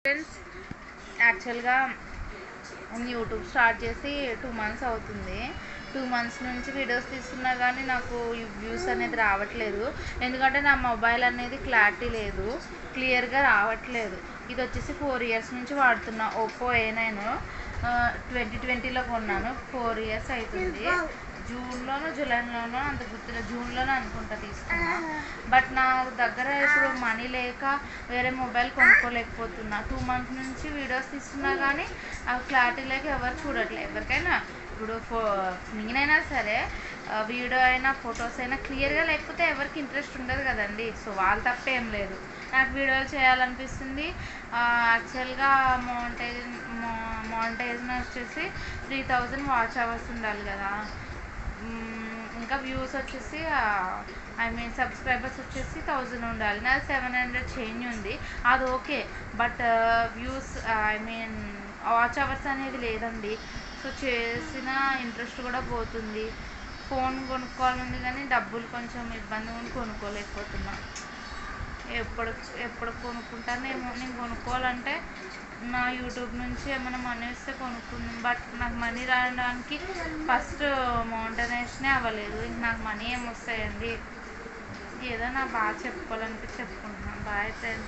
Friends, యాక్చువల్గా YouTube start చేసి 2 months అవుతుంది. 2 మంత్స్ నుంచి వీడియోస్ తీస్తున్నా కానీ నాకు వ్యూస్ అనేది రావట్లేదు. ఎందుకంటే నా మొబైల్ అనేది క్లారిటీ లేదు, క్లియర్గా రావట్లేదు. ఇది వచ్చేసి 4 ఇయర్స్ నుంచి వాడుతున్నా. ఒప్పో A9 2020లో కొన్నాను. 4 ఇయర్స్ అవుతుంది. జూన్లోనో జూలైలోనో అంత గుర్తులేదు, జూన్లోనే అనుకుంటా తీసుకున్నా. బట్ నా దగ్గర ఇప్పుడు మనీ లేక వేరే మొబైల్ కొనుక్కోలేకపోతున్నా. 2 మంత్స్ నుంచి వీడియోస్ తీస్తున్నా కానీ అవి క్లారిటీ లేక ఎవరు చూడట్లేదు. ఎవరికైనా ఇప్పుడు నేనైనా సరే వీడియో అయినా ఫొటోస్ అయినా క్లియర్గా లేకపోతే ఎవరికి ఇంట్రెస్ట్ ఉండదు కదండి. సో వాళ్ళ తప్పేం లేదు. నాకు వీడియోలు చేయాలనిపిస్తుంది. యాక్చువల్గా మానిటైజేషన్ వచ్చేసి 3000 వాచ్ అవర్స్ ఉండాలి కదా. ఇంకా వ్యూస్ వచ్చేసి సబ్స్క్రైబర్స్ వచ్చేసి 1000 ఉండాలి. నాది 700 చేంజ్ ఉంది, అది okay. But views watch hours అనేది లేదండి. సో చేసిన ఇంట్రెస్ట్ కూడా పోతుంది. ఫోన్ కొనుక్కోవాలని కానీ డబ్బులు కొంచెం ఇబ్బంది ఉండి కొనుక్కోలేకపోతున్నా. ఎప్పుడు కొనుక్కుంటానేమో. నేను కొనుక్కోవాలంటే నా యూట్యూబ్ నుంచి ఏమైనా మనీ వస్తే కొనుక్కుందాం. బట్ నాకు మనీ రావడానికి ఫస్ట్ మౌంటైనేషనే అవ్వలేదు. ఇంక నాకు మనీ ఏమొస్తాయండి. ఏదో నా బాగా చెప్పుకోవాలనిపించి చెప్పుకుంటున్నాను. Bye friends.